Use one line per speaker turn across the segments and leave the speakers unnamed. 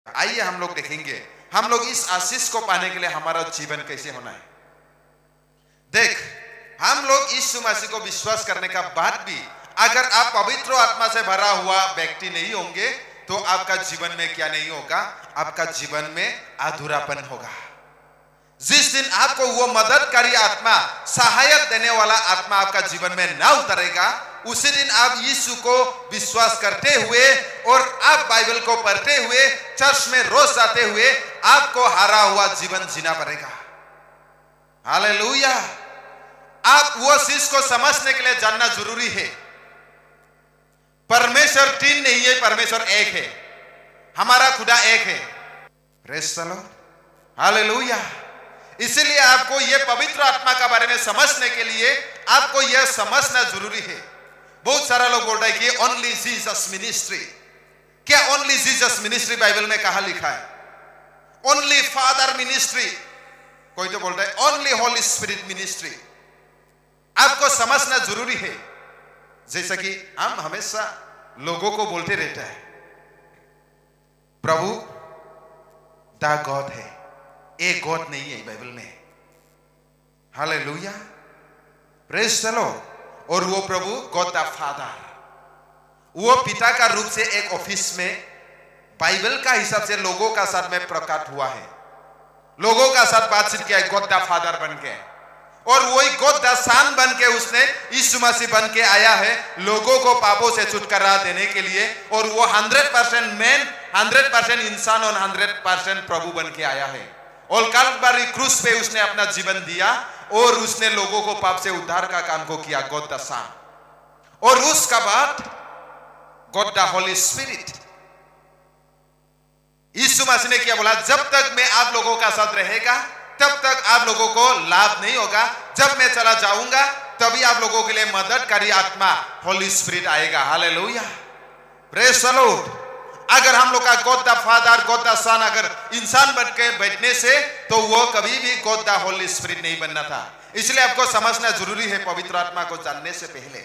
आइए हम लोग देखेंगे हम लोग इस आशीष को पाने के लिए हमारा जीवन कैसे होना है। देख, हम लोग यीशु मसीह को विश्वास करने का बाद भी अगर आप पवित्र आत्मा से भरा हुआ व्यक्ति नहीं होंगे तो आपका जीवन में क्या नहीं होगा, आपका जीवन में अधूरापन होगा। जिस दिन आपको वो मददकारी आत्मा, सहायक देने वाला आत्मा आपका जीवन में ना उतरेगा, उसी दिन आप यीशु को विश्वास करते हुए और आप बाइबल को पढ़ते हुए चर्च में रोज जाते हुए आपको हारा हुआ जीवन जीना पड़ेगा। हालेलुया। आप वो चीज को समझने के लिए जानना जरूरी है, परमेश्वर तीन नहीं है, परमेश्वर एक है, हमारा खुदा एक है। Praise the Lord, hallelujah. इसीलिए आपको यह पवित्र आत्मा का बारे में समझने के लिए आपको यह समझना जरूरी है। बहुत सारा लोग बोल रहे हैं कि ओनली जीसस मिनिस्ट्री। क्या ओनली जीसस मिनिस्ट्री बाइबल में कहां लिखा है? Only father ministry. कोई तो बोल रहा है ओनली होली स्पिरिट मिनिस्ट्री। आपको समझना जरूरी है, जैसा कि हम हमेशा लोगों को बोलते रहते हैं, प्रभु द गॉड है, एक गॉड नहीं है बाइबल में। Hallelujah, praise the Lord. और वो प्रभु गॉड द फादर, वो पिता का रूप से एक ऑफिस में बाइबल का हिसाब से लोगों का साथ में प्रकट हुआ है, लोगों का साथ बातचीत किया है गॉड द फादर बन के। और वही गॉड द सन बन के उसने यीशु मसीह बन के आया है लोगों को पापों से छुटकारा देने के लिए। और वो 100% मैन, 100% इंसान और 100% प्रभु बन के आया है। और कल्वरी क्रूस पे उसने अपना जीवन दिया और उसने लोगों को पाप से उद्धार का काम को किया, गॉड द सन। और उसका बाद गॉड द होली स्पिरिट। यीशु मसीह ने क्या बोला? जब तक मैं आप लोगों का साथ रहेगा तब तक आप लोगों को लाभ नहीं होगा, जब मैं चला जाऊंगा तभी आप लोगों के लिए मददकारी आत्मा होली स्पिरिट आएगा। Hallelujah, praise the Lord. अगर हम लोग का God the Father, God the Son अगर इंसान बन के बैठने से तो वो कभी भी गॉड द होली स्पिरिट नहीं बनना था। इसलिए आपको समझना जरूरी है पवित्र आत्मा को जानने से पहले।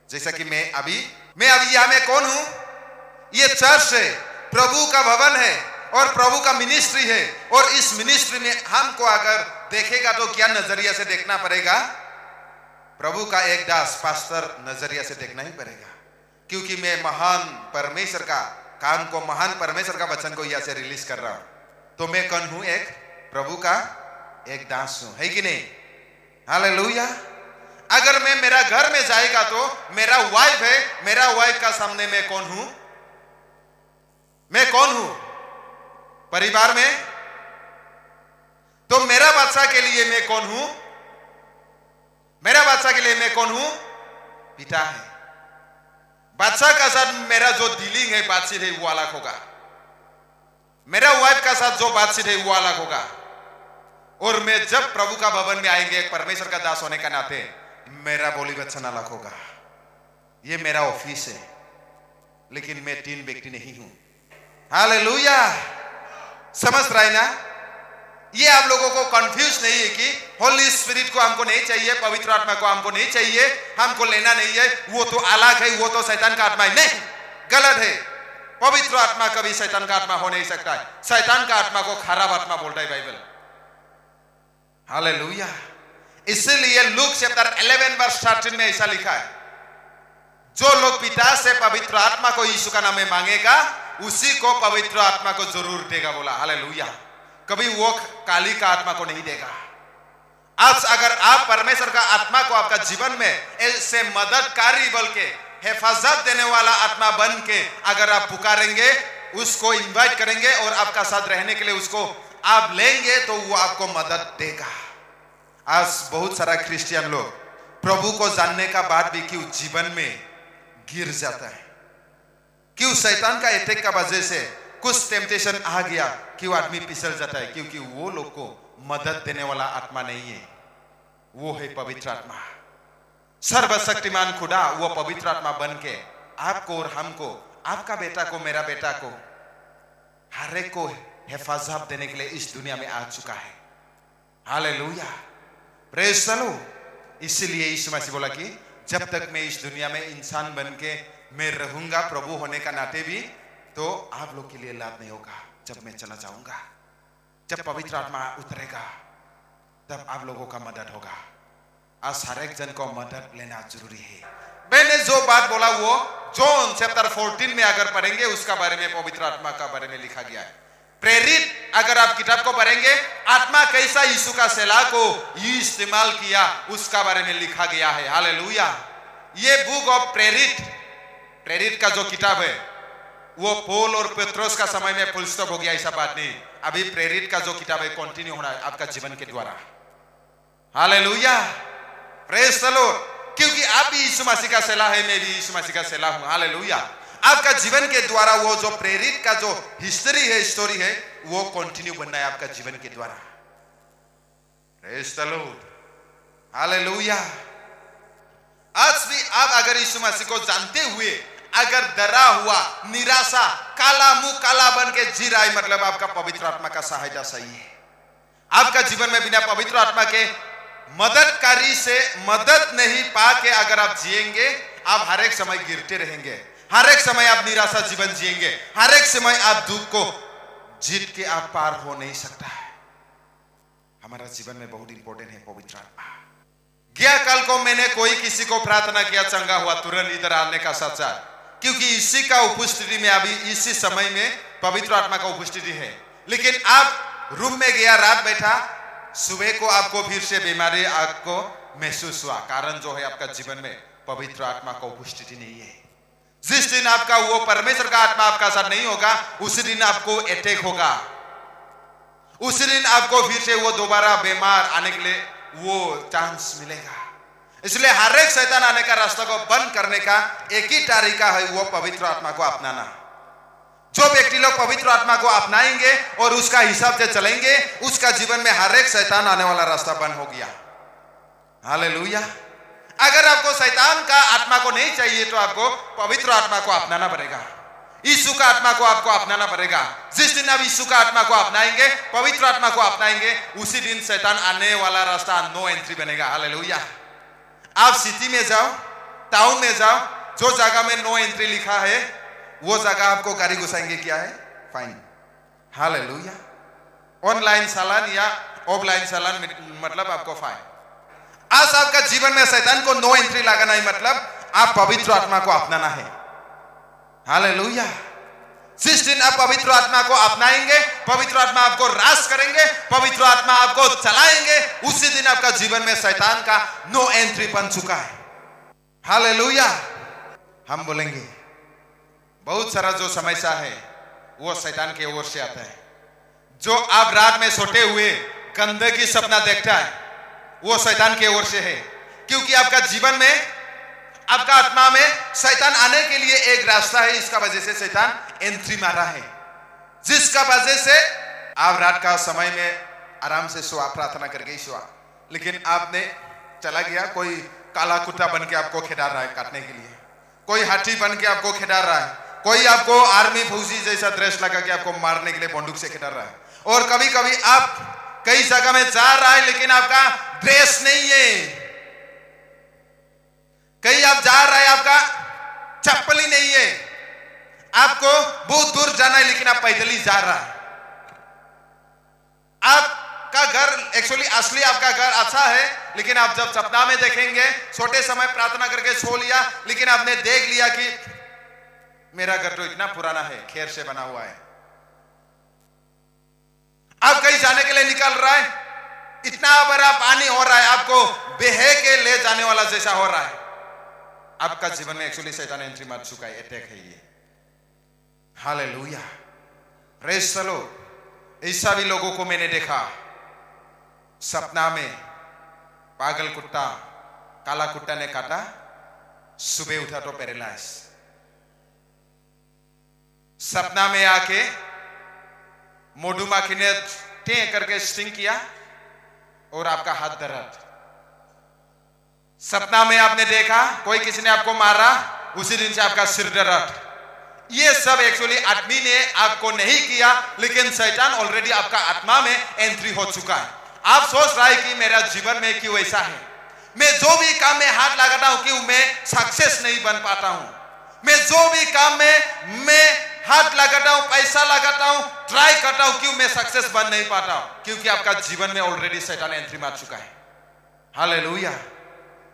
जैसा कि मैं अभी यहां में कौन हूं? ये चर्च है, प्रभु का भवन है और प्रभु का मिनिस्ट्री है। और इस मिनिस्ट्री में हमको अगर देखेगा तो क्या नजरिया से देखना पड़ेगा? प्रभु का एक दास पास्टर नजरिया से देखना ही पड़ेगा, क्योंकि मैं महान परमेश्वर का काम को, महान परमेश्वर का वचन को यहां से रिलीज कर रहा हूं। तो मैं कौन हूं? एक प्रभु का एक दास हूं, है कि नहीं? हालेलुया। अगर मैं मेरा घर में जाएगा तो मेरा वाइफ है, मेरा वाइफ का सामने मैं कौन हूं? मैं कौन हूं परिवार में? तो मेरा बादशाह के लिए मैं कौन हूं? मेरा बादशाह के लिए मैं कौन हूं? पिता है। बादशाह का साथ मेरा जो डीलिंग है, बातचीत है, वो अलग होगा। मेरा वाइफ का साथ जो बातचीत है वो अलग होगा। और मैं जब प्रभु का भवन में आएंगे एक परमेश्वर का दास होने का नाते मेरा बोली वचन अलग होगा। ये मेरा ऑफिस है, लेकिन मैं तीन व्यक्ति नहीं हूं। हालेलुया, समझ रहा है ना? ये आप लोगों को कंफ्यूज नहीं है कि होली स्पिरिट को हमको नहीं चाहिए, पवित्र आत्मा को हमको नहीं चाहिए, हमको लेना नहीं है, वो तो अलग है, वो तो शैतान का आत्मा है। नहीं, गलत है। पवित्र आत्मा कभी शैतान का आत्मा हो नहीं सकता है। शैतान का आत्मा को खराब आत्मा बोलता है बाइबल। हालेलुया। इसलिए लूक चैप्टर 11 वर्स 13 में ऐसा लिखा है, जो लोग पिता से पवित्र आत्मा को यीशु का नाम में मांगेगा उसी को पवित्र आत्मा को जरूर देगा। बोला हालेलुया। कभी वो काली का आत्मा को नहीं देगा। आज अगर आप परमेश्वर का आत्मा को आपका जीवन में ऐसे मददकारी बल के, हिफाजत देने वाला आत्मा बन के अगर आप पुकारेंगे, उसको इनवाइट करेंगे और आपका साथ रहने के लिए उसको आप लेंगे तो वो आपको मदद देगा। आज बहुत सारा क्रिश्चियन लोग प्रभु को जानने का बाद भी क्यों जीवन में गिर जाता है? क्यों शैतान का अटैक का वजह से कुछ टेम्पटेशन आ गया, क्यों आदमी फिसल जाता है? क्योंकि वो लोग को मदद देने वाला आत्मा नहीं है, वो है पवित्र आत्मा। सर्वशक्तिमान खुदा वो पवित्र आत्मा बन के आपको और हमको, आपका बेटा को, मेरा बेटा को, हर एक को हिफाजत देने के लिए इस दुनिया में आ चुका है। Hallelujah, praise the Lord. इसलिए यीशु मसीह बोला कि जब तक मैं इस दुनिया में इंसान बन के मैं रहूंगा प्रभु होने का नाते भी, तो आप लोग के लिए लाभ नहीं होगा। जब मैं चला जाऊंगा, जब पवित्र आत्मा उतरेगा, तब आप लोगों का मदद होगा। आज हर एक जन को मदद लेना जरूरी है। मैंने जो बात बोला वो जॉन चैप्टर 14 में अगर पढ़ेंगे उसका बारे में, पवित्र आत्मा का बारे में लिखा गया है। प्रेरित अगर आप किताब को पढ़ेंगे, आत्मा कैसा यीशु का सेला को इस्तेमाल किया उसका बारे में लिखा गया है। हालेलुया। ये बुक ऑफ प्रेरित का जो किताब है वो पौल और पेट्रोस का समय में फुल स्टॉप हो गया, ऐसा बात नहीं। अभी प्रेरित का जो किताब है कंटिन्यू होना है आपका जीवन के द्वारा। Hallelujah, praise the Lord. क्योंकि आप भी यीशु मसीह का सेला है, मैं भी यीशु मसीह का सेला हूं। हालेलुया। आपका जीवन के द्वारा वो जो प्रेरित का जो हिस्ट्री है, स्टोरी है, वो कंटिन्यू बनना है आपका जीवन के द्वारा। Praise the Lord. हालेलुया। आज भी आप अगर यीशु मसीह को जानते हुए अगर डरा हुआ, निराशा, काला मुंह काला बन के जी रहा है, मतलब आपका पवित्र आत्मा का सहायता सही है। आपका जीवन में बिना पवित्र आत्मा के मददकारी से मदद नहीं पा के अगर आप जिएंगे, आप हर एक समय गिरते रहेंगे, हर एक समय आप निराशा जीवन जिएंगे, हर एक समय आप दुख को जीत के आप पार हो नहीं सकता है। हमारा जीवन में बहुत इंपॉर्टेंट है पवित्र आत्मा। गया कल को मैंने कोई किसी को प्रार्थना किया, चंगा हुआ तुरंत इधर आने का साथ साथ, क्योंकि इसी का उपस्थिति में अभी इसी समय में पवित्र आत्मा का उपस्थिति है। लेकिन आप रूम में गया, रात बैठा, सुबह को आपको फिर से बीमारी आपको महसूस हुआ। कारण जो है आपका जीवन में पवित्र आत्मा का उपस्थिति नहीं है। जिस दिन आपका वो परमेश्वर का आत्मा आपका साथ नहीं होगा, उसी दिन आपको अटैक होगा, उसी दिन आपको फिर से वो दोबारा बीमार आने के लिए वो चांस मिलेगा। इसलिए हर एक शैतान आने का रास्ता को बंद करने का एक ही तरीका है, वो पवित्र आत्मा को अपनाना। जो व्यक्ति लोग पवित्र आत्मा को अपनाएंगे और उसका हिसाब से चलेंगे, उसका जीवन में हर एक शैतान आने वाला रास्ता बंद हो गया। हालेलुया। अगर आपको शैतान का आत्मा को नहीं चाहिए तो आपको पवित्र आत्मा को अपनाना पड़ेगा, यीशु का आत्मा को आपको अपनाना पड़ेगा। जिस दिन आप यीशु का आत्मा को अपनाएंगे, पवित्र आत्मा को अपनाएंगे, उसी दिन शैतान आने वाला रास्ता नो एंट्री बनेगा। हालेलुया। आप सिटी में जाओ, टाउन में जाओ, जो जगह में नो एंट्री लिखा है वो जगह आपको गाड़ी घुसाएंगे, क्या है? फाइन। हालेलुया। ऑनलाइन चालान या ऑफलाइन चालान मतलब आपको फाइन। आज आपका जीवन में शैतान को नो एंट्री लगाना है, मतलब आप पवित्र आत्मा को अपनाना है। हालेलुया। जिस दिन आप पवित्र आत्मा को अपनाएंगे, पवित्र आत्मा आपको राज करेंगे, पवित्र आत्मा आपको चलाएंगे, उसी दिन आपका जीवन में शैतान का नो एंट्री बन चुका है। हालेलुया। हम बोलेंगे बहुत सारा जो समस्या है वो शैतान की ओर से आता है। जो आप रात में सोते हुए गंदगी सपना देखता है वो शैतान की ओर से है, क्योंकि आपका जीवन में, आपका आत्मा में शैतान आने के लिए एक रास्ता है। इसका वजह से शैतान एंट्री मारा है, जिसका वजह से आप रात का समय में आराम से सोआ, प्रार्थना करके ही सोआ, लेकिन आपने चला गया, कोई काला कुत्ता बन के आपको खेदार रहा है काटने के लिए, कोई हाथी बन के आपको खेदार रहा है, कोई आपको आर्मी फौजी जैसा ड्रेस लगा के आपको मारने के लिए बंदूक से खेदार रहा है। और कभी कभी आप कई जगह में जा रहा है लेकिन आपका ड्रेस नहीं है, कहीं आप जा रहे हैं आपका चप्पल ही नहीं है, आपको बहुत दूर जाना है लेकिन आप पैदल ही जा रहा है। आपका घर एक्चुअली असली आपका घर अच्छा है, लेकिन आप जब सपना में देखेंगे, छोटे समय प्रार्थना करके सो लिया, लेकिन आपने देख लिया कि मेरा घर तो इतना पुराना है, खेर से बना हुआ है। आप कहीं जाने के लिए निकल रहा है, इतना बड़ा पानी हो रहा है, आपको बहे के ले जाने वाला जैसा हो रहा है। आपका जीवन में एक्चुअली शैतान एंट्री मार चुका है, अटैक है ये। Hallelujah, praise the Lord. ऐसा भी लोगों को मैंने देखा, सपना में पागल कुत्ता, काला कुत्ता ने काटा, सुबह उठा तो पैरालाइज। सपना में आके मधुमक्खी ने टे करके स्टिंग किया और आपका हाथ दर्द। सपना में आपने देखा कोई किसी ने आपको मारा, उसी दिन से आपका सिर दर्द। ये सब एक्चुअली आदमी ने आपको नहीं किया, लेकिन शैतान ऑलरेडी आपका आत्मा में एंट्री हो चुका है। आप सोच रहा है कि मेरा जीवन में क्यों ऐसा है, मैं जो भी काम में हाथ लगाता हूं क्यों मैं सक्सेस नहीं बन पाता हूं, मैं जो भी काम में मैं हाथ लगाता हूं, पैसा लगाता हूं, ट्राई करता हूं, क्यों मैं सक्सेस बन नहीं पाता हूं? क्योंकि आपका जीवन में ऑलरेडी शैतान एंट्री मार चुका है। हालेलुया।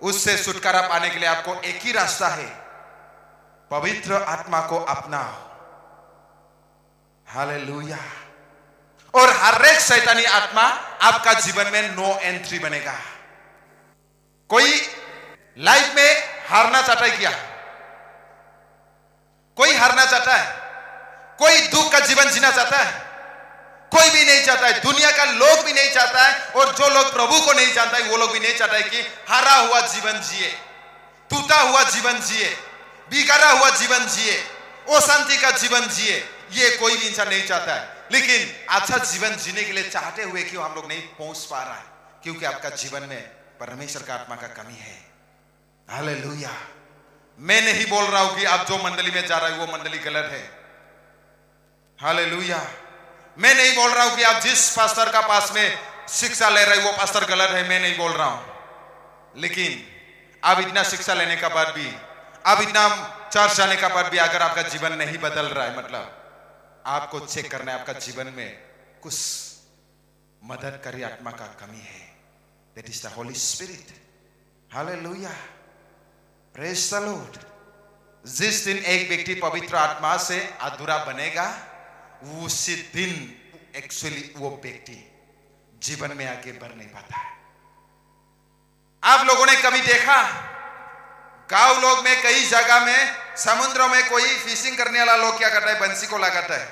उससे छुटकारा पाने के लिए आपको एक ही रास्ता है, पवित्र आत्मा को अपनाओ। हालेलुया। और हर एक शैतानी आत्मा आपका जीवन में नो एंट्री बनेगा। कोई लाइफ में हारना चाहता है क्या? कोई हारना चाहता है? कोई दुख का जीवन जीना चाहता है? कोई भी नहीं चाहता है। दुनिया का लोग भी नहीं चाहता है, और जो लोग प्रभु को नहीं जानता है वो लोग भी नहीं चाहता है कि हारा हुआ जीवन जिए, टूटा हुआ जीवन जिए, बिगाड़ा हुआ जीवन जिए, अशांति का जीवन जिए। ये कोई भी इंसान नहीं चाहता है। लेकिन अच्छा जीवन जीने के लिए चाहते हुए क्यों हम लोग नहीं पहुंच पा रहा है? क्योंकि आपका जीवन में परमेश्वर का आत्मा का कमी है। हालेलुया। मैं नहीं बोल रहा हूं कि आप जो मंडली में जा रहे हो वो मंडली गलत है। हालेलुया। मैं नहीं बोल रहा हूं कि आप जिस पास्टर का पास में शिक्षा ले रहे हो वो पास्टर गलत है। मैं नहीं बोल रहा हूं। लेकिन आप इतना शिक्षा लेने का बाद भी, आप इतना चर्च जाने का बाद भी अगर आपका जीवन नहीं बदल रहा है, मतलब आपको चेक करना है आपका जीवन में कुछ मददकारी आत्मा का कमी है। That is the Holi spirit. Hallelujah. Praise the Lord. जिस दिन एक व्यक्ति पवित्र आत्मा से अधूरा बनेगा, उसी दिन एक्चुअली वो व्यक्ति जीवन में आगे बढ़ नहीं पाता है। आप लोगों ने कभी देखा गांव लोग में कई जगह में समुद्रों में कोई फिशिंग करने वाला लोग क्या करता है? बंसी को लगाता है।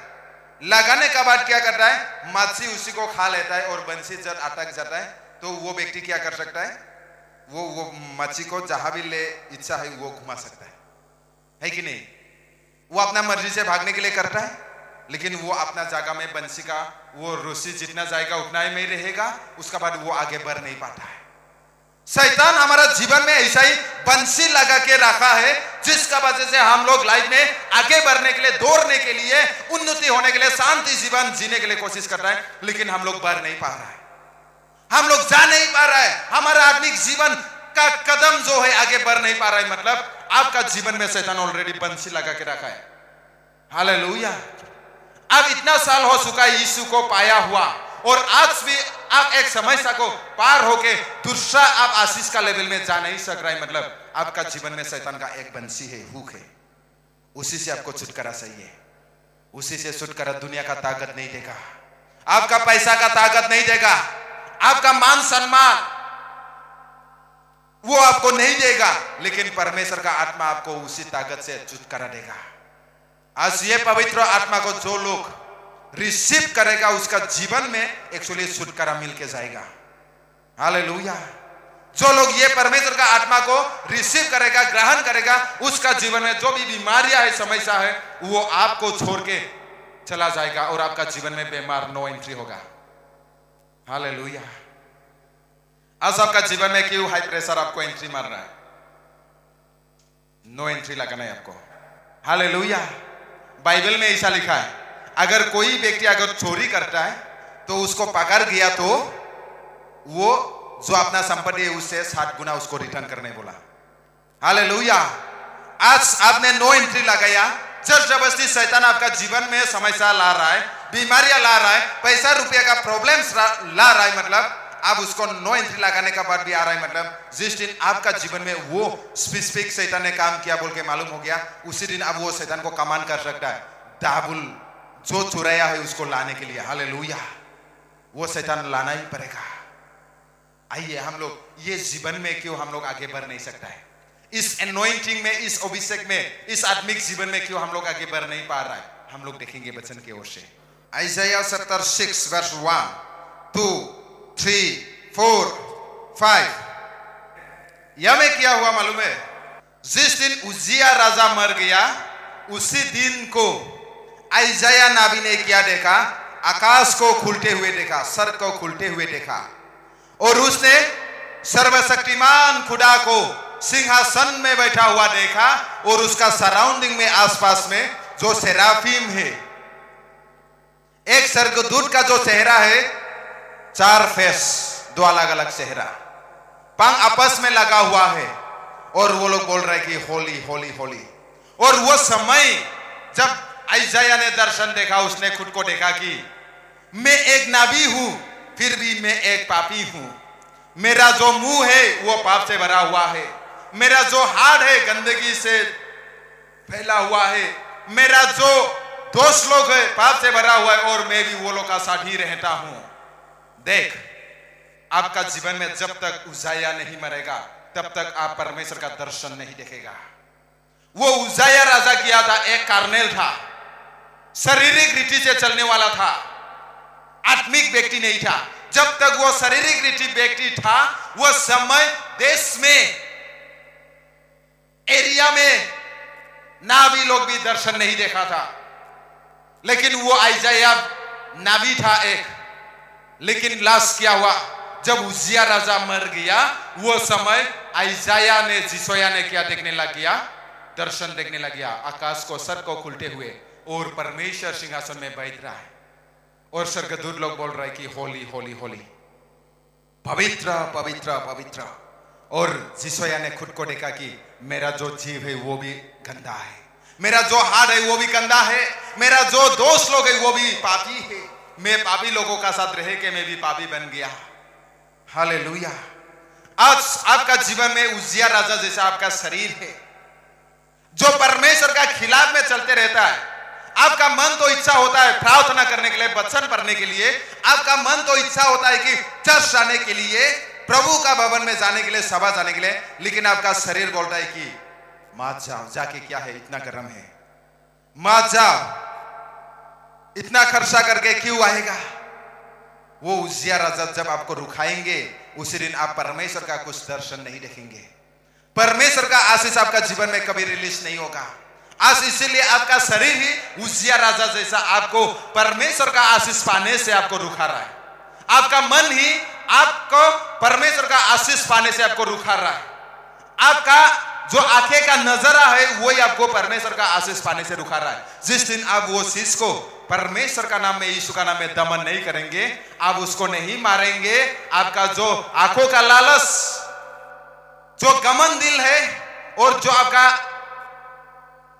लगाने का बाद क्या करता है? मछली उसी को खा लेता है, और बंसी जब अटक जाता है तो वो व्यक्ति क्या कर सकता है? वो मछली को जहां भी ले इच्छा है वो घुमा सकता है कि नहीं? वो अपना मर्जी से भागने के लिए करता है, लेकिन वो अपना जगह में बंसी का वो रस्सी जितना जाएगा उतना ही में रहेगा। उसका बाद वो आगे बढ़ नहीं पाता है। शैतान हमारा जीवन में ऐसा ही बंसी लगा के रखा है, जिसका वजह से हम लोग लाइफ में आगे बढ़ने के लिए, दौड़ने के लिए, उन्नति होने के लिए, शांति जीवन जीने के लिए कोशिश कर रहा है, लेकिन हम लोग बढ़ नहीं पा रहा है। हम लोग जा नहीं पा रहा है। हमारा आत्मिक जीवन का कदम जो है आगे बढ़ नहीं पा रहा है। मतलब आपका जीवन में शैतान ऑलरेडी बंसी लगा के रखा है। हालेलुया। अब इतना साल हो चुका है यीशु को पाया हुआ, और आज भी आप एक समस्या को पार होके दूसरा आप आशीष का लेवल में जा नहीं सक रहा है। मतलब आपका जीवन में शैतान का एक बंसी है, हुक है। उसी से आपको छुटकारा चाहिए। उसी से छुटकारा दुनिया का ताकत नहीं देगा, आपका पैसा का ताकत नहीं देगा, आपका मान सम्मान वो आपको नहीं देगा, लेकिन परमेश्वर का आत्मा आपको उसी ताकत से छुटकारा देगा। आज ये पवित्र आत्मा को जो लोग रिसीव करेगा उसका जीवन में एक्चुअली छुटकारा मिल के जाएगा। हालेलुया। जो लोग ये परमेश्वर का आत्मा को रिसीव करेगा, ग्रहण करेगा, उसका जीवन में जो भी बीमारियां है, समस्या है, वो आपको छोड़ के चला जाएगा, और आपका जीवन में बीमार नो एंट्री होगा। हालेलुया। आज आपका जीवन में क्यों हाई प्रेशर आपको एंट्री मार रहा है? नो एंट्री लगाना है आपको। हालेलुया। बाइबल में ऐसा लिखा है, अगर कोई व्यक्ति अगर चोरी करता है तो उसको पकड़ गया तो वो जो अपना संपत्ति है उससे 7 गुना उसको रिटर्न करने बोला। हालेलुया। आज आपने नो एंट्री लगाया, जबरदस्ती शैतान आपका जीवन में समस्या ला रहा है, बीमारियां ला रहा है, पैसा रुपया का प्रॉब्लम्स ला रहा है। मतलब आप उसको नो एंट्री लगाने का बाद भी आ रहा है। मतलब जिस दिन आपका जीवन में वो स्पेसिफिक शैतान ने काम किया बोल के मालूम हो गया, उसी दिन अब वो शैतान को कमान कर सकता है, दाबुल जो चुराया है उसको लाने के लिए। हालेलुया। वो शैतान लाना ही पड़ेगा। आइए हम लोग ये जीवन में क्यों हम लोग आगे बढ़ नहीं सकता है? इस एनॉइंटिंग में, इस अभिषेक में, इस आत्मिक जीवन में क्यों हम लोग आगे बढ़ नहीं पा रहा है? हम लोग देखेंगे वचन की ओर से। Isaiah 76 verse 1, 2, 3, 4, 5। यह में क्या हुआ मालूम है? जिस दिन उज्जिया राजा मर गया उसी दिन को आइज़ाया नबी ने क्या देखा? आकाश को खुलते हुए देखा, स्वर्ग को खुलते हुए देखा, और उसने सर्वशक्तिमान खुदा को सिंहासन में बैठा हुआ देखा, और उसका सराउंडिंग में, आसपास में जो सेराफीम है, एक स्वर्गदूत का जो चेहरा है, 4 फेस, 2 अलग अलग चेहरा, पंख आपस में लगा हुआ है, और वो लोग बोल रहे हैं कि होली होली होली। और वो समय जब आइजाया ने दर्शन देखा, उसने खुद को देखा कि मैं एक नबी हूं, फिर भी मैं एक पापी हूं। मेरा जो मुंह है वो पाप से भरा हुआ है, मेरा जो हाथ है गंदगी से फैला हुआ है, मेरा जो दोस्त लोग है पाप से भरा हुआ है, और मैं भी वो लोग का साथ ही रहता हूं। देख, आपका जीवन में जब तक उजाया नहीं मरेगा तब तक आप परमेश्वर का दर्शन नहीं देखेगा। वो उजाया राजा किया था, एक कार्नेल था, शारीरिक रीति से चलने वाला था, आत्मिक व्यक्ति नहीं था। जब तक वो शारीरिक रीति व्यक्ति था, वो समय देश में, एरिया में नाबी लोग भी दर्शन नहीं देखा था। लेकिन वो आइजाया नाबी था एक। लेकिन लास्ट क्या हुआ, जब उजिया राजा मर गया, वो समय आइजाया ने, जिसोया ने क्या देखने लग गया, दर्शन देखने लग गया, आकाश को, सर को खुलते हुए, और परमेश्वर सिंहासन में बैठ रहा है, और स्वर्गदूत लोग बोल रहे कि होली होली होली, पवित्र पवित्र पवित्र। और जिसोया ने खुद को देखा कि मेरा जो जीव है वो भी गंदा है, मेरा जो हाथ है वो भी गंदा है, मेरा जो दोस्त लोग है वो भी पापी है, मैं पापी लोगों का साथ रह के मैं भी पापी बन गया। हालेलुया। आज आपका जीवन में उजिया राजा जैसा आपका शरीर है, जो परमेश्वर का खिलाफ में चलते रहता है। आपका मन तो इच्छा होता है प्रार्थना करने के लिए, वचन पढ़ने के लिए, आपका मन तो इच्छा होता है कि चर्च जाने के लिए, प्रभु का भवन में जाने के लिए, सभा जाने के लिए, लेकिन आपका शरीर बोलता है कि मत जाओ, जाके क्या है, इतना गर्म है, मत जाओ, इतना खर्चा करके क्यों आएगा। वो उजिया राजा जब आपको रुखाएंगे, उसी दिन आप परमेश्वर का कुछ दर्शन नहीं देखेंगे, परमेश्वर का आशीष आपका जीवन में कभी रिलीज नहीं होगा। आज इसीलिए आपका शरीर ही उजिया राजा जैसा आपको परमेश्वर का आशीष पाने से आपको रुखा रहा है, आपका मन ही आपको परमेश्वर का आशीष पाने से आपको रुखा रहा है, आपका जो आंखें का नजरा है वही आपको परमेश्वर का आशीष पाने से रुखा रहा है। जिस दिन आप वो चीज को परमेश्वर का नाम में, यीशु का नाम में दमन नहीं करेंगे, आप उसको नहीं मारेंगे, आपका जो आंखों का लालच, जो गमन दिल है, और जो आपका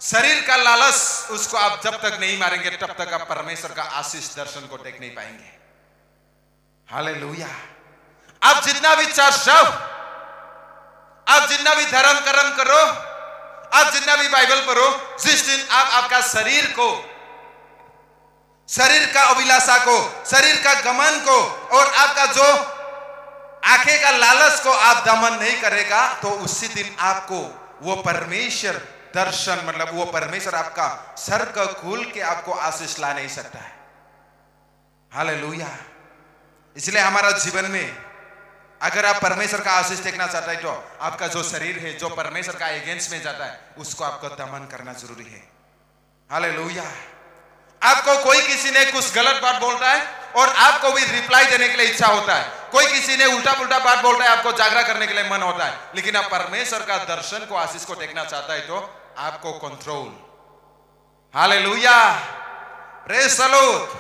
शरीर का लालच, उसको आप जब तक नहीं मारेंगे तब तक आप परमेश्वर का आशीष दर्शन को देख नहीं पाएंगे। हालेलुया। आप जितना भी चर्च जाओ, आप जितना भी धर्म कर्म करो, आप जितना भी बाइबल पढ़ो, जिस दिन आप आपका शरीर को, शरीर का अभिलाषा को, शरीर का गमन को, और आपका जो आंखें का लालच को आप दमन नहीं करेगा, तो उसी दिन आपको वो परमेश्वर दर्शन, मतलब वो परमेश्वर आपका सर का खोल के आपको आशीष ला नहीं सकता है। हालेलुया। इसलिए हमारा जीवन में अगर आप परमेश्वर का आशीष देखना चाहते हैं, तो आपका जो शरीर है, जो परमेश्वर का अगेंस्ट में जाता है, उसको आपको दमन करना जरूरी है। हालेलुया। आपको कोई किसी ने कुछ गलत बात बोलता है और आपको भी रिप्लाई देने के लिए इच्छा होता है, कोई किसी ने उल्टा पुल्टा बात बोलता है, आपको जागरा करने के लिए मन होता है, लेकिन आप परमेश्वर का दर्शन को, आशीष को देखना चाहता है, तो आपको control. Hallelujah. Praise the Lord.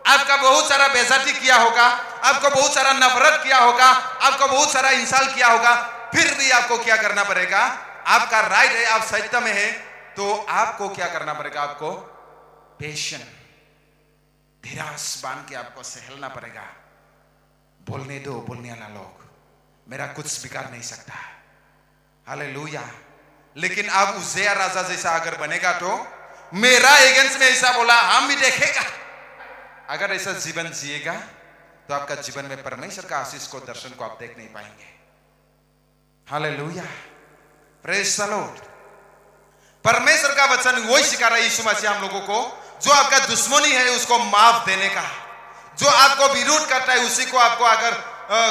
आपका बहुत सारा बेइज्जती किया होगा, आपको बहुत सारा नफरत किया होगा, आपको बहुत सारा इंसल्ट किया होगा, फिर भी आपको क्या करना पड़ेगा, आपका राइट है, आप सत्य में है, तो आपको क्या करना पड़ेगा, आपको पेशेंस, धीरज बांध के आपको सहलना पड़ेगा। बोलने दो बोलने वाला लोग, मेरा कुछ बिगाड़ नहीं सकता। हालेलुया। लेकिन आप उजिया राजा जैसा अगर बनेगा, तो मेरा एगेंस्ट में ऐसा बोला, हम भी देखेगा। अगर ऐसा जीवन जिएगा तो आपका जीवन में परमेश्वर का आशीष को, दर्शन को आप देख नहीं पाएंगे। हालेलुया। Praise the Lord. परमेश्वर का वचन वही सिखा रहा है यीशु मसीह हम लोगों को, जो आपका दुश्मनी है उसको माफ देने का, जो आपको विरोध करता है उसी को आपको अगर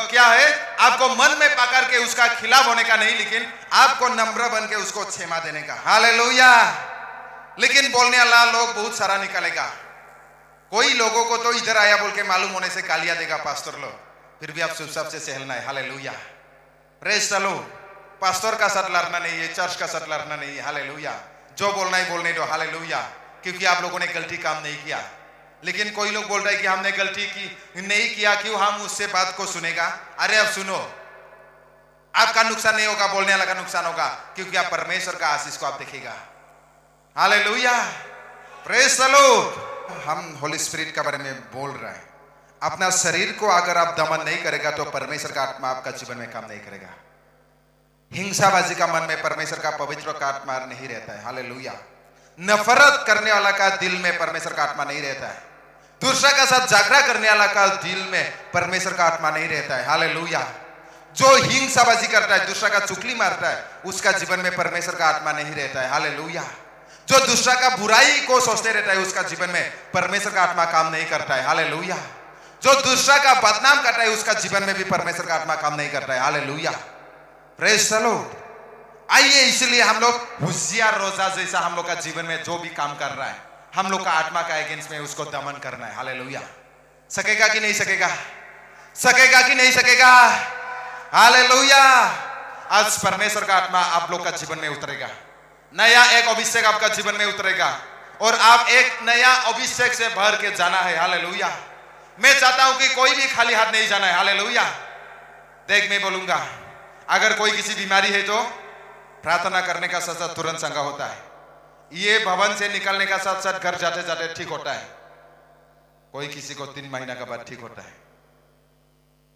क्या है, आपको मन में पकड़ के उसका खिलाफ होने का नहीं, लेकिन आपको नम्र बन के उसको क्षमा देने का। हालेलुया। लेकिन बोलने वाला लोग बहुत सारा निकालेगा। कोई लोगों को तो इधर आया बोल के मालूम होने से गालियां देगा पास्टर लोग, फिर भी आप चुपचाप से सहलना है। Hallelujah. Praise the Lord. Pastor का साथ लड़ना नहीं है, चर्च का साथ लड़ना नहीं है। हालेलुया। जो बोलना है बोलने दो। हालेलुया। क्योंकि आप लोगों ने गलती काम नहीं किया। लेकिन कोई लोग बोल रहे हैं कि हमने गलती की नहीं किया, क्यों हम उससे बात को सुनेगा। अरे अब सुनो, आपका नुकसान नहीं होगा, बोलने वाला का नुकसान होगा, क्योंकि आप परमेश्वर का आशीष को आप देखेगा। हालेलुया। Praise the Lord. हम होली स्पिरिट के बारे में बोल रहे हैं। अपना शरीर को अगर आप दमन नहीं करेगा तो परमेश्वर का आत्मा आपका जीवन में काम नहीं करेगा। हिंसाबाजी का मन में परमेश्वर का पवित्र का आत्मा नहीं रहता है। हालेलुया। नफरत करने वाला का दिल में परमेश्वर का आत्मा नहीं रहता है। दूसरा का साथ झगड़ा करने वाला का दिल में परमेश्वर का आत्मा नहीं रहता है। हालेलुया। जो हिंसाबाजी करता है, दूसरा का चुगली मारता है, उसका जीवन में परमेश्वर का आत्मा नहीं रहता है। हालेलुया। जो दूसरा का बुराई को सोचते रहता है, उसका जीवन में परमेश्वर का आत्मा काम नहीं करता है। हालेलुया। जो दूसरा का बदनाम करता है, उसका जीवन में भी परमेश्वर का आत्मा काम नहीं करता है। हालेलुया। Praise the Lord. आइए, इसलिए हम लोग होशियार रोजा जैसा हम लोग का जीवन में जो भी काम कर रहा है, हम लोग का आत्मा का अगेंस्ट में उसको दमन करना है। हालेलुया। सकेगा कि नहीं सकेगा? सकेगा कि नहीं सकेगा? हालेलुया। आज परमेश्वर का आत्मा आप लोग का जीवन में उतरेगा। नया एक अभिषेक आपका जीवन में उतरेगा और आप एक नया अभिषेक से भर के जाना है। हालेलुया। मैं चाहता हूं कि कोई भी खाली हाथ नहीं जाना है। हालेलुया। देख, मैं बोलूंगा, अगर कोई किसी बीमारी है तो प्रार्थना करने का साथ साथ तुरंत चंगा होता है। ये भवन से निकलने का साथ साथ घर जाते जाते ठीक होता है। कोई किसी को 3 महीना के बाद ठीक होता है।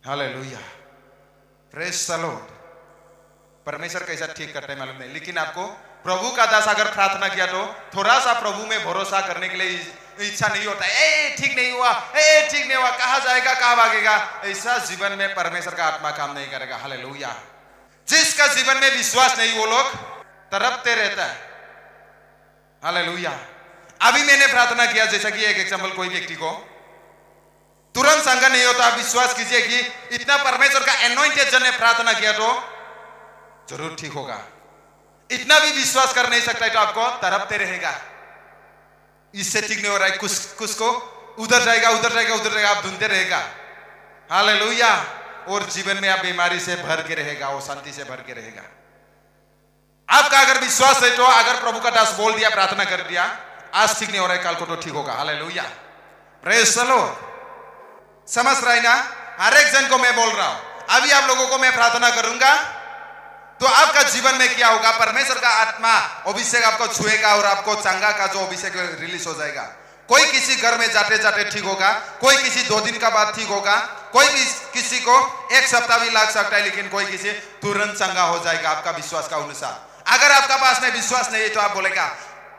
हालेलुया। Praise the Lord. परमेश्वर कैसा ठीक करता है मालूम नहीं, लेकिन आपको प्रभु का दास अगर प्रार्थना किया तो थोड़ा सा प्रभु में भरोसा करने के लिए इच्छा नहीं होता है। ए ठीक नहीं हुआ, ए ठीक नहीं हुआ, कहां जाएगा, कहां भागेगा। ऐसा जीवन में परमेश्वर का आत्मा काम नहीं करेगा। हालेलुया। जिसका जीवन में विश्वास नहीं, वो लोग तड़पते रहता है। हालेलुया। अभी मैंने प्रार्थना किया, जैसा कि एक एग्जांपल, कोई व्यक्ति को तुरंत संग नहीं होता। आप विश्वास कीजिए कि इतना परमेश्वर का एनॉइंटेड जन ने प्रार्थना किया तो जरूर ठीक होगा। इतना भी विश्वास कर नहीं सकता है तो आपको तड़पते रहेगा। इससे ठीक नहीं हो रहा है, कुछ को उधर जाएगा, उधर जाएगा, उधर जाएगा, आप ढूंढते रहेगा। हालेलुया। और जीवन में आप बीमारी से भर के रहेगा, वो शांति से भर के रहेगा। आपका अगर विश्वास है तो अगर प्रभु का दास बोल दिया, प्रार्थना कर दिया, आज ठीक नहीं हो रहा है, कल को तो ठीक होगा। हालेलुया। Praise the Lord. समझ रहा है ना? हर एक जन को मैं बोल रहा हूं, अभी आप लोगों को मैं प्रार्थना करूंगा तो आपका जीवन में क्या होगा? परमेश्वर का आत्मा अभिषेक आपको छुएगा और आपको चंगा का जो अभिषेक रिलीज हो जाएगा। कोई किसी घर में जाते जाते ठीक होगा, कोई किसी 2 दिन का बाद ठीक होगा, कोई भी किसी को 1 सप्ताह भी लग सकता है, लेकिन कोई किसी तुरंत चंगा हो जाएगा आपका विश्वास का अनुसार। अगर आपका पास में विश्वास नहीं है तो आप बोलेगा,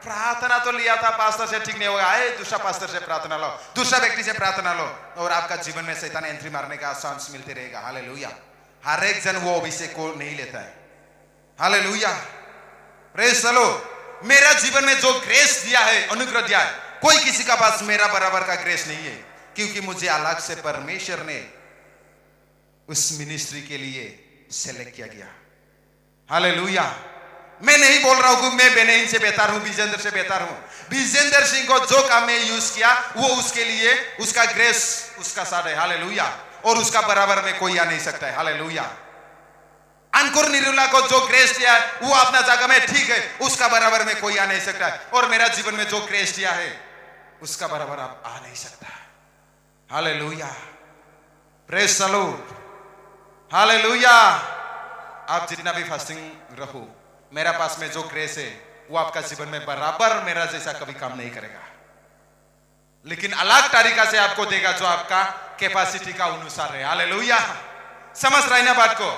प्रार्थना तो लिया था, पास्टर से ठीक नहीं होगा, दूसरा पास्टर से प्रार्थना लो, दूसरा व्यक्ति से प्रार्थना लो, और आपका जीवन में शैतान एंट्री मारने का चांस मिलते रहेगा। हालेलुया। हर एक जन वो अभिषेक को नहीं लेता है। हालेलुया। Praise the Lord. मेरा जीवन में जो ग्रेस दिया है, अनुग्रह दिया है, कोई किसी का पास मेरा बराबर का ग्रेस नहीं है, क्योंकि मुझे अलग से परमेश्वर ने उस मिनिस्ट्री के लिए सेलेक्ट किया गया। हालेलुया। मैं नहीं बोल रहा हूं कि मैं बेनिन से बेहतर हूं, विजेंद्र से बेहतर हूं। विजेंद्र सिंह को जो काम में यूज किया वो उसके लिए उसका ग्रेस उसका साथ है। हालेलुया। और उसका बराबर में कोई आ नहीं सकता है। हालेलुया। अंकुर निरुला को जो ग्रेस दिया है वो अपना जगह में ठीक है, उसका बराबर में कोई आ नहीं सकता है। और मेरा जीवन में जो ग्रेस दिया है उसका बराबर आप आ नहीं सकता। Hallelujah. Praise the Lord. Hallelujah. आप जितना भी फास्टिंग रहो, मेरा पास में जो ग्रेस है वो आपका जीवन में बराबर मेरा जैसा कभी काम नहीं करेगा, लेकिन अलग तरीका से आपको देगा जो आपका कैपेसिटी का अनुसार है। हालेलुया। समझ रहे ना बात को?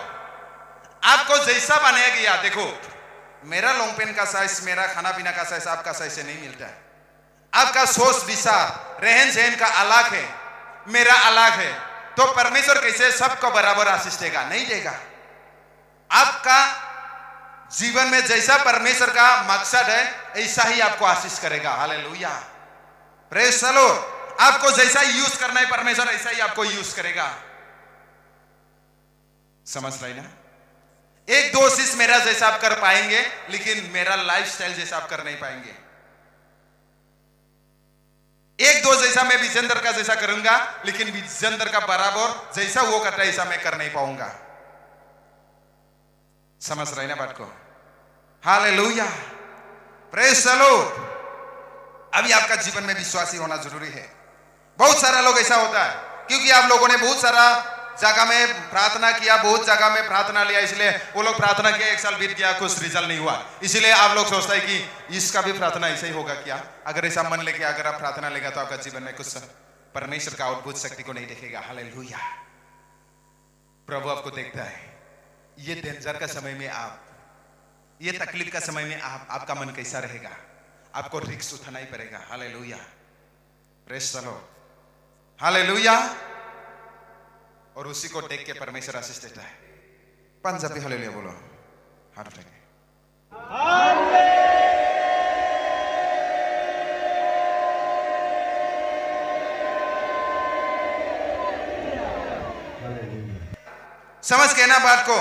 आपको जैसा बनाया गया, देखो मेरा लॉन्ग पेन का साइज, मेरा खाना पीना का साइज आपका साइज से नहीं मिलता है। आपका सोच विचार रहन सहन का अलग है, मेरा अलग है, तो परमेश्वर कैसे सबको बराबर आशीष देगा? नहीं देगा। आपका जीवन में जैसा परमेश्वर का मकसद है ऐसा ही आपको आशीष करेगा। हालेलुया। Praise the Lord. आपको जैसा यूज करना है परमेश्वर ऐसा ही आपको यूज करेगा। समझ रहे ना? 1-2 चीज मेरा जैसा आप कर पाएंगे, लेकिन मेरा लाइफस्टाइल जैसा आप कर नहीं पाएंगे। 1-2 जैसा मैं विजेंद्र का जैसा करूंगा, लेकिन विजेंद्र का बराबर जैसा वो करता है ऐसा मैं कर नहीं पाऊंगा। समझ रहे ना बात को? हालेलुया। Praise the Lord. अभी आपका जीवन में विश्वासी होना जरूरी है। बहुत सारा लोग ऐसा होता है क्योंकि आप लोगों ने बहुत सारा जगह में प्रार्थना किया, बहुत जगह में प्रार्थना लिया, इसलिए वो लोग प्रार्थना किया, 1 साल बीत गया, कुछ रिजल्ट नहीं हुआ, इसलिए आप लोग सोचते हैं कि इसका भी प्रार्थना ऐसे ही होगा क्या? अगर ऐसा मन लेके अगर आप प्रार्थना लेगा तो आपका जीवन में कुछ परमेश्वर का अद्भुत शक्ति को नहीं देखेगा। हालेलुया। प्रभु आपको देखता है। ये डेंजर का समय में आप, ये तकलीफ का समय में आपका मन कैसा रहेगा? आपको रिस्क उठाना ही पड़ेगा। Hallelujah. Praise the Lord. Hallelujah. और उसी को देख के परमेश्वर आशीष देता है। पंजाबी हालेलुया बोलो, हाथ उठाएंगे। समझ गए ना बात को?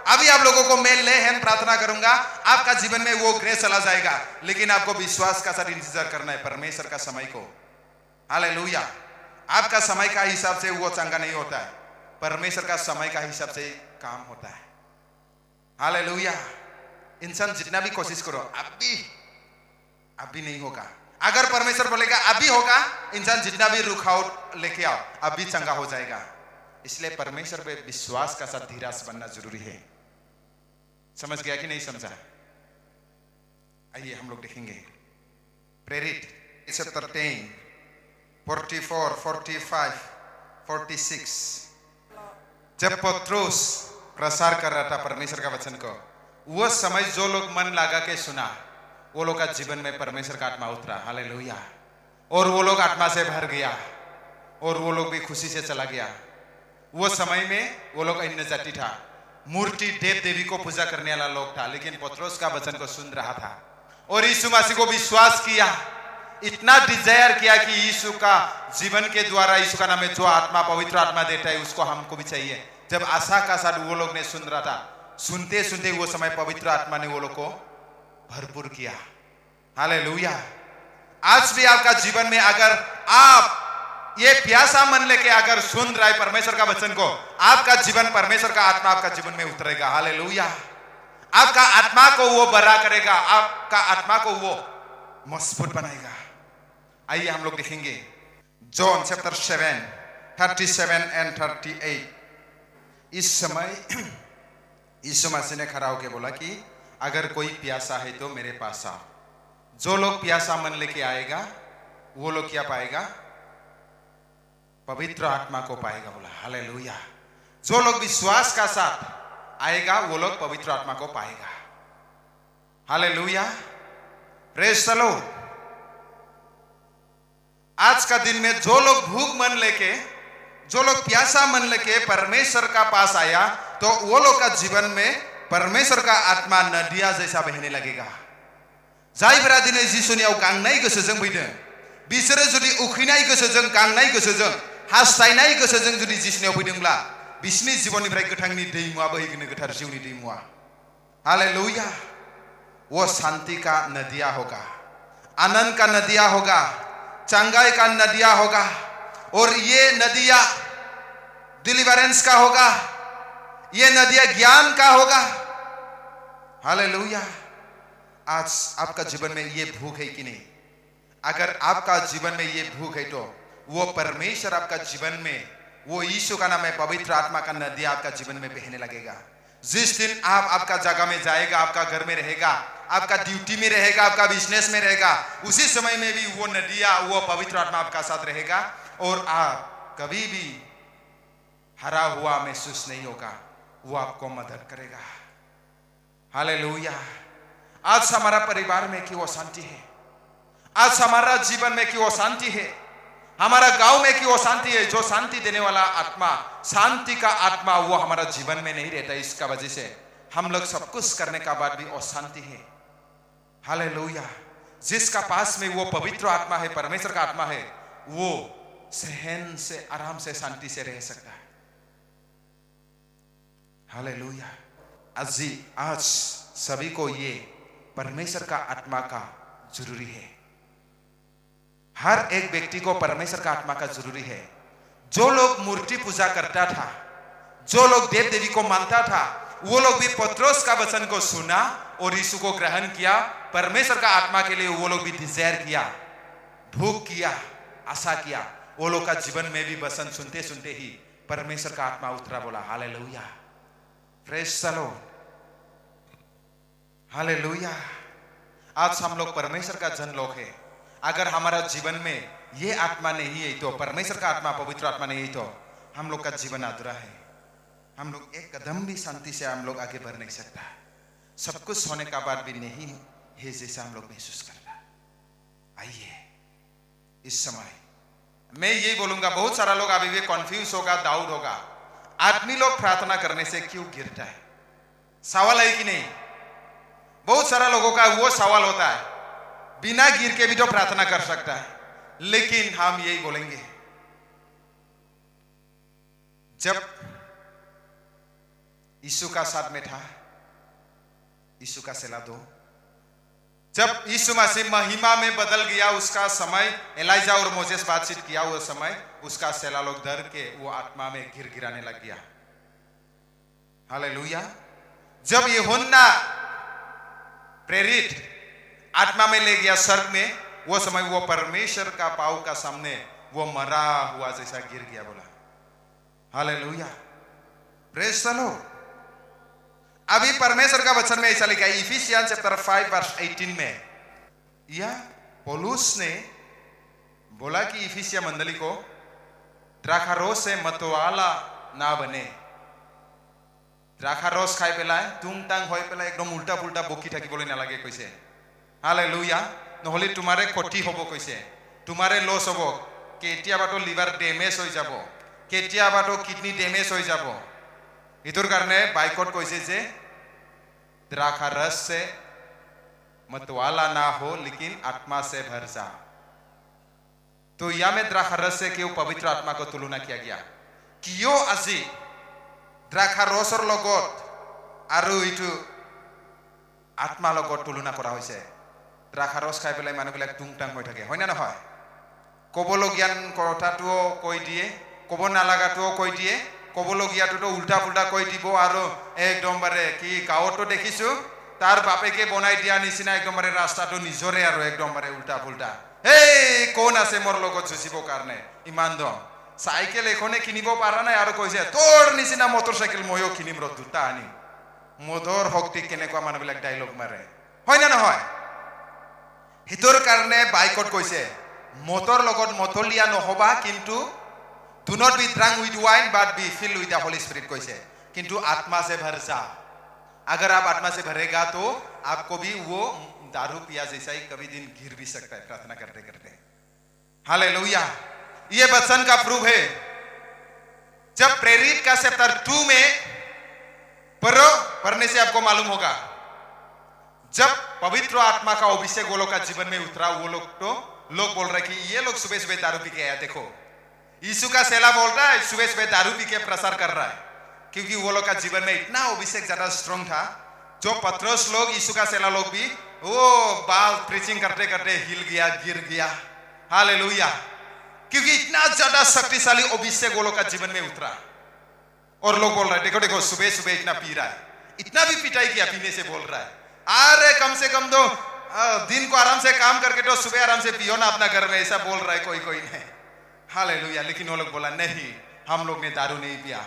अभी आप लोगों को मैं ले हैंड प्रार्थना करूंगा, आपका जीवन में वो ग्रेस चला जाएगा, लेकिन आपको विश्वास का साथ इंतजार करना है परमेश्वर का समय को। हालेलुया। आपका समय का हिसाब से वो चंगा नहीं होता है, परमेश्वर का समय का हिसाब से काम होता है। हालेलुया। इंसान जितना भी कोशिश करो, अभी नहीं होगा। अगर परमेश्वर बोलेगा अभी होगा, इंसान जितना भी रुकावट लेके आओ, अभी चंगा हो जाएगा। इसलिए परमेश्वर पे विश्वास का साथ धीरज बनना जरूरी है। समझ गया कि नहीं समझा? आइए हम लोग देखेंगे प्रेरित चैप्टर 10 44 45 46। जब पत्रुस प्रसार कर रहा था परमेश्वर का वचन को, वो समय जो लोग मन लगा के सुना, वो लोग का जीवन में परमेश्वर का आत्मा उतरा। हालेलुया। और वो लोग आत्मा से भर गया और वो लोग भी खुशी से चला गया। वो समय में वो लोग अन्य जाति था, मूर्ति देव देवी को पूजा करने वाला लोग था, लेकिन पत्रुस का वचन को सुन रहा था और यीशु मसीह को विश्वास किया, इतना डिजायर किया कि यीशु का जीवन के द्वारा, यीशु का नाम में जो आत्मा पवित्र आत्मा देता है उसको हमको भी चाहिए। जब आशा का साथ वो लोग ने सुन रहा था, सुनते सुनते वो समय पवित्र आत्मा ने वो लोग को भरपूर किया। हालेलुया। आज भी आपका जीवन में अगर आप ये प्यासा मन लेके अगर सुन रहा है परमेश्वर का वचन को, आपका जीवन, परमेश्वर का आत्मा आपका जीवन में उतरेगा। हालेलुया। आपका आत्मा को वो बड़ा करेगा, आपका आत्मा को वो मजबूत बनाएगा। आइए हम लोग देखेंगे जॉन चैप्टर 7 37 एंड 38। इस समय यीशु मसीह ने खड़ा होकर बोला कि अगर कोई प्यासा है तो मेरे पास आओ। जो लोग प्यासा मन लेके आएगा वो लोग क्या पाएगा? पवित्र आत्मा को पाएगा। बोला हालेलुया। जो लोग विश्वास का साथ आएगा वो लोग पवित्र आत्मा को पाएगा। हालेलुया। Praise the Lord. आज का दिन में जो लोग भूख मन लेके, जो लोग प्यासा मन लेके परमेश्वर का पास आया, तो वो लोग का जीवन में परमेश्वर का आत्मा नदिया जैसा बहने लगेगा। जायफोरा दिनै जिसुनियाव गांनाय गोसोजों फैदों, बिसोरो जुदि उखैनाय गोसोजों, गांनाय गोसोजों, हास्थायनाय गोसोजों जुदि जिसुनियाव फैदोंब्ला, बिसोरनि जिबननिफ्राय गोथांनि दैमुआ बोहैगोन, गोथार जिउनि दैमुआ। हालेलुया। वो शांति का नदिया होगा, आनंद का नदिया होगा, चंगाई का नदिया होगा, और ये नदिया डिलीवरेंस का होगा, ये नदिया ज्ञान का होगा। हालेलुया। आज आपका जीवन में ये भूख है कि नहीं? अगर आपका जीवन में ये भूख है तो वो परमेश्वर आपका जीवन में, वो यीशु का नाम है पवित्र आत्मा का नदिया आपका जीवन में बहने लगेगा। जिस दिन आप आपका जगह में जाएगा, आपका घर में रहेगा, आपका ड्यूटी में रहेगा, आपका बिजनेस में रहेगा, उसी समय में भी वो नदिया, वो पवित्र आत्मा आपका साथ रहेगा और आप कभी भी हरा हुआ महसूस नहीं होगा। वो आपको मदद करेगा। हालेलुया। आज हमारा परिवार में कि वो शांति है, आज हमारा जीवन में कि वो शांति है, हमारा गांव में कि वो शांति है। जो शांति देने वाला आत्मा, शांति का आत्मा, वो हमारा जीवन में नहीं रहता। इसका वजह से हम लोग सब कुछ करने का बाद भी अशांति है। हालेलुया। जिसका पास में वो पवित्र आत्मा है, परमेश्वर का आत्मा है, वो सहन से, आराम से, शांति से रह सकता है। हालेलुया। आज सभी को ये परमेश्वर का आत्मा का जरूरी है। हर एक व्यक्ति को परमेश्वर का आत्मा का जरूरी है। जो लोग मूर्ति पूजा करता था, जो लोग देव देवी को मानता था, वो लोग भी पत्रोस का वचन को सुना और यीशु को ग्रहण किया। परमेश्वर का आत्मा के लिए वो लोग भी डिजायर किया, भूख किया, आशा किया। वो लोग का जीवन में भी वचन सुनते सुनते ही परमेश्वर का आत्मा उतरा बोला। Hallelujah, praise the Lord, hallelujah. आज हम लोग परमेश्वर का जन लोग हैं। अगर हमारा जीवन में ये आत्मा नहीं है तो, परमेश्वर का आत्मा, पवित्र आत्मा नहीं है तो हम लोग का जीवन अधूरा है। हम लोग एक कदम भी शांति से हम लोग आगे बढ़ नहीं सकता। सब कुछ होने का बाद भी नहीं है जैसा हम लोग महसूस करता। आइए इस समय मैं यही बोलूंगा, बहुत सारा लोग अभी भी कंफ्यूज होगा, डाउट होगा, आदमी लोग प्रार्थना करने से क्यों गिरता है? सवाल है कि नहीं? बहुत सारा लोगों का वो सवाल होता है, बिना गिर के भी तो प्रार्थना कर सकता है। लेकिन हम यही बोलेंगे, जब यीशु का साथ में था, यीशु का सेला दो, जब यीशु मसीह महिमा में बदल गया, उसका समय एलाइजा और मोसेस बातचीत किया, वो समय उसका सेला लोग डर के वो आत्मा में गिर गिराने लग गया। हालेलुया। जब यूहन्ना प्रेरित आत्मा में ले गया स्वर्ग में, वो समय वो परमेश्वर का पाँव का सामने वो मरा हुआ जैसा गिर गया बोला। Hallelujah, praise the Lord. अभी परमेश्वर का वचन में ऐसा लिखा है, इफिसियंस चैप्टर 5 वर्स 18 में, या पौलुस ने बोला कि इफिसिया मंडली को द्राक्षारस से मतवाला ना बने। द्राक्षारस खाई पेलाय तुम टांग होय पेलाय एकदम उल्टा पुल्टा बकी থাকিবলৈ নালাগে কৈছে। हालेलुया। নহলে তোমাৰে ক্ষতি হ'ব কৈছে, তোমাৰে লস হ'ব। কেতিয়াবাটো লিভাৰ ড্যামেজ হৈ যাব, কেতিয়াবাটো কিডনি ড্যামেজ হৈ যাব। इतर कारणे बाइकॉट কৈছে যে द्राक्षारस से मतवाला ना हो लेकिन आत्मा से भर जा। तो या में द्राक्षारस से क्यों पवित्र आत्मा को तुलना किया गया? क्यों আজি द्राक्षारसर লগত আৰু ইটো আত্মা লগত তুলনা কৰা হৈছে? দ্রাক্ষারস খাই পেলাই মানুহবিলাক টুংটাং হৈ থাকে, হয় না নহয়? ক'বলগীয়া কথাটোও কৈ দিয়ে, ক'ব নালাগাটোও কৈ দিয়ে, ক'বলগীয়াটোতো উল্টা পুল্টা কৈ দিব। আৰু একদমবাৰে কি গাঁৱতো দেখিছো, তাৰ বাপেকে বনাই দিয়া নিচিনা একদমবাৰে ৰাস্তাটো নিজৰে আৰু একদমবাৰে উল্টা পুল্টা। এই কোন আছে মোৰ লগত যুঁজিবৰ কাৰণে? ইমান দম চাইকেল এখনে কিনিব পাৰা নাই আৰু কৈছে তোৰ নিচিনা মটৰচাইকেল ময়ো কিনিম ৰ, দুটা আনিম। মদৰ শক্তি কেনেকুৱা মানুহবিলাক ডাইলগ মাৰে, হয় না নহয়? হিতৰ কাৰণে বাইকত কৈছে মটৰ লগত মতলিয়া নহবা, কিন্তু do not be drunk with wine but be filled with the Holy Spirit কৈছে। কিন্তু आत्मा से भर जा। अगर आप आत्मा से भरेगा तो आपको भी वो दारू पिया जैसा ही कभी दिन गिर भी सकता है प्रार्थना करते करते। हालेलुया। ये वचन का प्रूफ है। जब प्रेरित का चैप्टर 2 में पढ़ने से आपको मालूम होगा, जब पवित्र आत्मा का अभिषेक वो लोग का जीवन में उतरा, वो लोग तो लोग बोल रहे कि ये लोग सुबह सुबह दारू पी के आया। देखो यीशु का सेला बोल रहा है सुबह सुबह दारू पी के प्रसार कर रहा है, क्योंकि वो लोग का जीवन में इतना अभिषेक ज्यादा स्ट्रॉन्ग था। जो पतरस लोग, यीशु का सेला लोग भी वो बाल प्रीचिंग करते करते हिल गया, गिर गया। हालेलुया। क्योंकि इतना ज्यादा शक्तिशाली अभिषेक वो लोग का जीवन में उतरा। और लोग बोल रहे हैं देखो देखो सुबह सुबह इतना पी रहा है, इतना भी पिटाई किया पीने से बोल रहा है। अरे कम से कम तो दिन को आराम से काम करके तो सुबह आराम से पियो ना अपना घर में, ऐसा बोल रहा है कोई कोई नहीं। हालेलुया। लेकिन वो लोग बोला नहीं, हम लोग ने दारू नहीं पिया।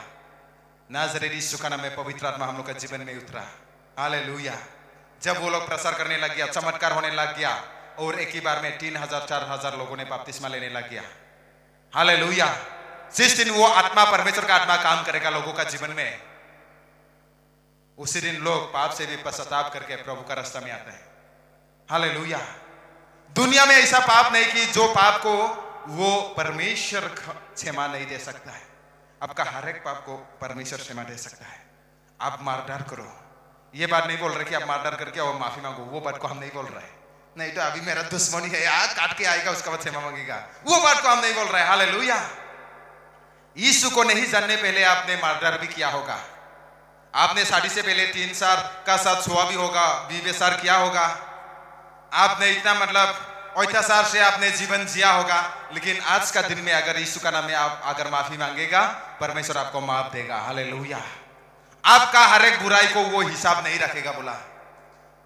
नाज़रेती यीशु का नाम में पवित्र आत्मा हम लोग का जीवन में उतरा। हालेलुया। जब वो लोग प्रसार करने लग गया, चमत्कार होने लग गया, और एक ही बार में 3000 4000 लोगों ने बपतिस्मा लेने लग गया। हालेलुया। जिस दिन वो आत्मा, परमेश्वर का आत्मा काम करेगा लोगों का जीवन में, उसी दिन लोग पाप से भी पश्चाताप करके प्रभु का रास्ता में आते हैं। हालेलुया। दुनिया में ऐसा पाप नहीं कि जो पाप को वो परमेश्वर क्षमा नहीं दे सकता है। आपका हर एक पाप को परमेश्वर क्षमा दे सकता है। आप मारदार करो, ये बात नहीं बोल रहे कि आप मारदार करके और माफी मांगो, वो बात को हम नहीं बोल रहे। नहीं तो अभी मेरा दुश्मनी है यार, काट के आएगा उसका बाद क्षमा मांगेगा, वो बात को हम नहीं बोल रहे। हालेलुया। यीशु को नहीं जानने पहले आपने मारदार भी किया होगा, आपने शादी से पहले 3 साल का साथ छुआ भी होगा, व्यभिचार किया होगा, आपने इतना मतलब अत्याचार से आपने जीवन जिया होगा। लेकिन आज का दिन में अगर यीशु का नाम में आप अगर माफी मांगेगा, परमेश्वर आपको माफ देगा। हालेलुया। आपका हर एक बुराई को वो हिसाब नहीं रखेगा। बोला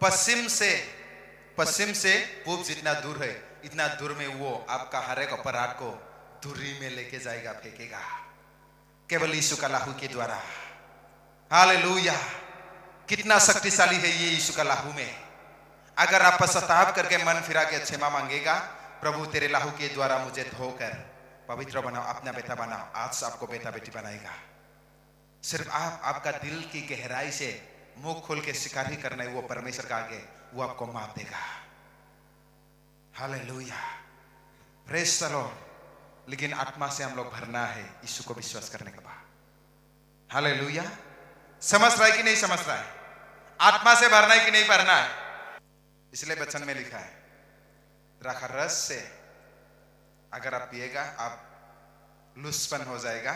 पश्चिम से पूर्व जितना दूर है, इतना दूर में वो आपका हर एक अपराध को दूरी में लेके जाएगा, फेंकेगा। केवल यीशु का लहू के द्वारा। हालेलुया, कितना शक्तिशाली है ये यीशु का लहू में। अगर आप पश्चाताप करके मन फिरा के क्षमा मांगेगा, प्रभु तेरे लहू के द्वारा मुझे धोकर पवित्र बनाओ, अपना बेटा बनाओ, आज आपको बेटा बेटी बनाएगा। सिर्फ आपका दिल की गहराई से मुंह खोल के स्वीकार ही करना है, वो परमेश्वर का आगे वो आपको माफ देगा। Hallelujah, praise the Lord. लेकिन आत्मा से हम लोग भरना है यीशु को विश्वास करने के बाद। हालेलुया, समझ रहा है कि नहीं समझ रहा है? आत्मा से भरना है कि नहीं भरना है? इसलिए वचन में लिखा है, द्राक्षा रस से अगर आप पिएगा आप लुस्पन हो जाएगा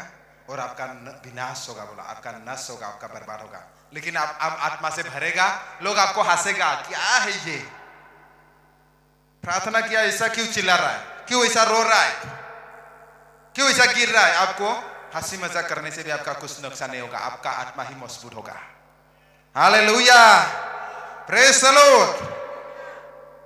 और आपका विनाश होगा। बोला आपका नष्ट होगा, आपका बर्बाद होगा। लेकिन आप आत्मा से भरेगा, लोग आपको हंसेगा, क्या है ये, प्रार्थना किया ऐसा क्यों चिल्ला रहा है, क्यों ऐसा रो रहा है, क्यों ऐसा गिर रहा है। आपको हंसी मजाक करने से भी आपका कुछ नुकसान नहीं होगा, आपका आत्मा ही मजबूत होगा। Hallelujah, praise the Lord.